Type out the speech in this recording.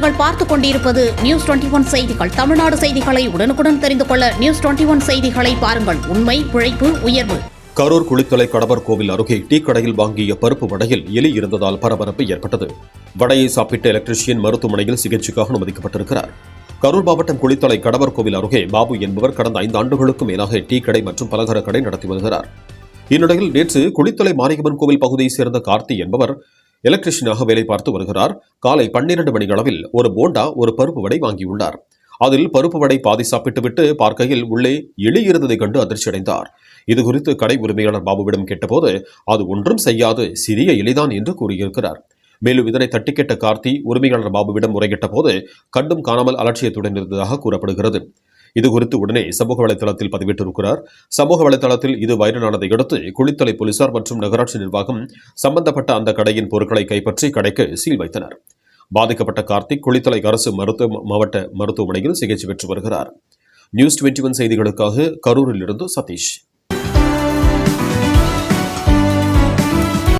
நீங்கள் பார்த்துக் கொண்டிருப்பது நியூஸ் 21 செய்திகள். தமிழ்நாடு செய்திகளை உடனுக்குடன் தெரிந்து கொள்ள நியூஸ் 21 செய்திகளை பாருங்கள். உண்மை, உழைப்பு, உயர்வு. கரூர் குளித்தலை கடவர் கோவில் அருகே டீ கடையில் வாங்கிய பருப்பு வடையில் எலி இருந்ததால் பரபரப்பு ஏற்பட்டது. வடையை சாப்பிட்ட எலக்ட்ரீஷியன் மருத்துவமனையில் சிகிச்சைக்காக அனுமதிக்கப்பட்டிருக்கிறார். கரூர் மாவட்டம் குளித்தலை கடவர் கோவில் அருகே பாபு என்பவர் கடந்த 5 ஆண்டுகளுக்கும் மேலாக டீ கடை மற்றும் பலகார கடை நடத்தி வருகிறார். இந்நிலையில் நேற்று குளித்தலை மாரியம்மன் கோவில் பகுதியைச் சேர்ந்த கார்த்தி என்பவர் எலக்ட்ரிஷியனாக வேலை பார்த்து வருகிறார். காலை 12 மணி அளவில் ஒரு போண்டா, ஒரு பருப்பு வடை வாங்கியுள்ளார். அதில் பருப்பு வடை பாதி சாப்பிட்டுவிட்டு பார்க்கையில் உள்ளே எலி இருந்ததைக் கண்டு அதிர்ச்சியடைந்தார். இதுகுறித்து கடை உரிமையாளர் பாபுவிடம் கேட்டபோது அது ஒன்றும் செய்யாது, சிறிய எலிதான் என்று கூறியிருக்கிறார். மேலும் இதனை தட்டி கேட்ட கார்த்தி உரிமையாளர் பாபுவிடம் முறையிட்ட போது கண்டும் காணாமல் அலட்சியத்துடன் இருந்ததாக கூறப்படுகிறது. இதுகுறித்து உடனே சமூக வலைதளத்தில் பதிவிட்டிருக்கிறார். சமூக வலைதளத்தில் இது வைரலானதை அடுத்து குளித்தலை போலீசார் மற்றும் நகராட்சி நிர்வாகம் சம்பந்தப்பட்ட அந்த கடையின் பொருட்களை கைப்பற்றி கடைக்கு சீல் வைத்தனர். பாதிக்கப்பட்ட கார்த்திக் குளித்தலை அரசு மாவட்ட மருத்துவமனையில் சிகிச்சை பெற்று வருகிறார். நியூஸ் 21 செய்திகளுக்காக கரூரில் இருந்து சதீஷ்.